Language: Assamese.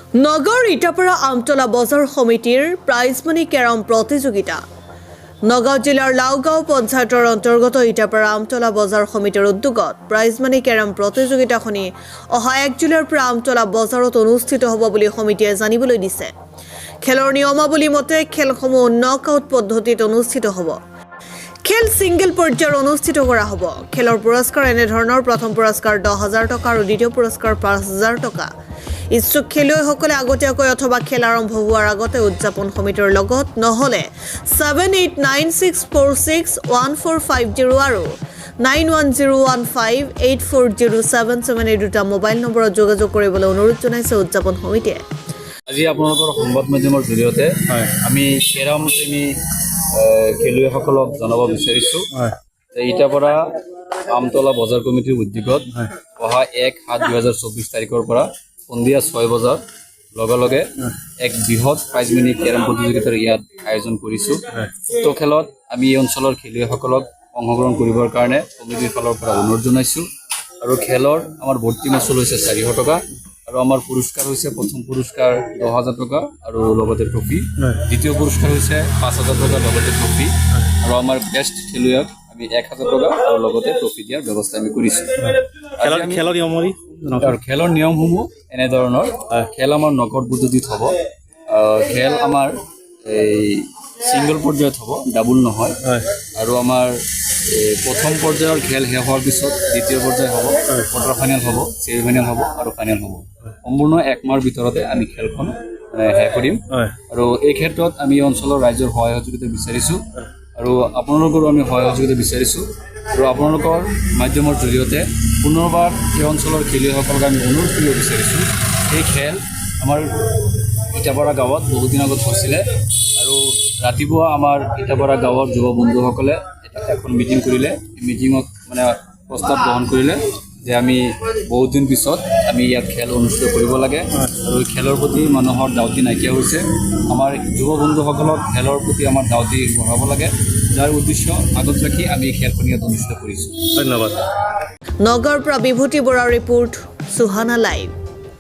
নগৰ ইটাপাৰা আমতলা বজাৰ সমিতিৰ প্ৰাইজ মানি কেৰম প্ৰতিযোগিতা নগাঁও জিলাৰ লাওগাঁও পঞ্চায়তৰ অন্তৰ্গত ইটাপাৰা আমতলা বজাৰ সমিতিৰ উদ্যোগত প্ৰাইজ মানি কেৰম প্ৰতিযোগিতাখনি অহা 1 জুলাইৰ পৰা আমতলা বজাৰত অনুষ্ঠিত হ'ব বুলি সমিতিয়ে জানিবলৈ দিছে। খেলৰ নিয়মাৱলী মতে খেলসমূহ নকআউট পদ্ধতিত অনুষ্ঠিত হ'ব। খেল সিঙ্গল পৰ্যায়ৰ অনুষ্ঠিত কৰা হ'ব। খেলৰ পুৰস্কাৰ এনে ধৰণৰ প্ৰথম পুৰস্কাৰ 10,000 টকা আৰু দ্বিতীয় পুৰস্কাৰ 5,000 টকা। ইচ্ছুক খেলুৱৈসকলে আগতীয়াকৈ অথবা খেল আৰম্ভ হোৱাৰ আগতে উদযাপন সমিতিৰ লগত নহ'লে 7896461450 আৰু 9101584077 এই দুটা মোবাইল নম্বৰত যোগাযোগ কৰিবলৈ অনুৰোধ জনাইছে উদযাপন সমিতিয়ে। আজি আপোনালোকৰ সংবাদ মাধ্যমৰ জৰিয়তে আমি কেৰম প্ৰেমী খেলুৱৈসকলক জনাব বিচাৰিছোঁ যে ইটাপাৰা আমতলা বজাৰ কমিটিৰ উদ্যোগত অহা 1/7/2024 তাৰিখৰ পৰা সন্ধিয়া 6 বজাত লগে এক বৃহৎ প্ৰাইজ মানি কেৰম প্ৰতিযোগিতাৰ ইয়াত আয়োজন কৰিছোঁ। উক্ত খেলত আমি এই অঞ্চলৰ খেলুৱৈসকলক অংশগ্ৰহণ কৰিবৰ কাৰণে কমিটিৰ ফালৰ পৰা অনুৰোধ জনাইছোঁ। আৰু খেলৰ আমাৰ ভৰ্তি মাচুল হৈছে 400 টকা আৰু আমাৰ পুৰস্কাৰ হৈছে প্ৰথম পুৰস্কাৰ 10,000 টকা আৰু লগতে ট্ৰফি, দ্বিতীয় পুৰস্কাৰ হৈছে 5,000 টকা লগতে ট্ৰফি আৰু আমাৰ বেষ্ট খেলুৱৈক আমি 1,000 টকা আৰু লগতে ট্ৰফি দিয়াৰ ব্যৱস্থা আমি কৰিছোঁ। খেলৰ নিয়মসমূহ এনেধৰণৰ খেল আমাৰ নগদ পদ্ধতিত হ'ব। খেল আমাৰ এই সিঙ্গল পৰ্যায়ত হ'ব, ডাবল নহয়। আৰু আমাৰ প্ৰথম পৰ্যায়ৰ খেল শেষ হোৱাৰ পিছত দ্বিতীয় পৰ্যায় হ'ব, কোৱাৰ্টাৰ ফাইনেল হ'ব, ছেমি ফাইনেল হ'ব আৰু ফাইনেল হ'ব। সম্পূৰ্ণ 1 মাহৰ ভিতৰতে আমি খেলখন শেষ কৰিম। আৰু এই ক্ষেত্ৰত আমি অঞ্চলৰ ৰাইজৰ সহায় সহযোগিতা বিচাৰিছোঁ আৰু আপোনালোকৰো আমি সহায় সহযোগিতা বিচাৰিছোঁ। আৰু আপোনালোকৰ মাধ্যমৰ জৰিয়তে পুনৰবাৰ এই অঞ্চলৰ খেলুৱৈসকলক আমি অনুৰোধ কৰিব বিচাৰিছোঁ, এই খেল আমাৰ ইটাপাৰা গাঁৱত বহুদিন আগত হৈছিলে আৰু ৰাতিপুৱা আমাৰ ইটাপাৰা গাঁৱৰ যুৱ বন্ধুসকলে এখন মিটিং কৰিলে। এই মিটিঙত মানে প্ৰস্তাৱ গ্ৰহণ কৰিলে যে আমি বহুত দিন পিছত আমি ইয়াত খেল অনুষ্ঠিত কৰিব লাগে আৰু খেলৰ প্ৰতি মানুহৰ ধাউতি নাইকিয়া হৈছে। আমাৰ যুৱ বন্ধুসকলক খেলৰ প্ৰতি আমাৰ ধাউতি বঢ়াব লাগে, যাৰ উদ্দেশ্য আগত ৰাখি আমি খেলখন ইয়াত অনুষ্ঠিত কৰিছোঁ। ধন্যবাদ। নগৰৰ পৰা বিভূতি বৰাৰ ৰিপৰ্ট, সুহানা লাইভ।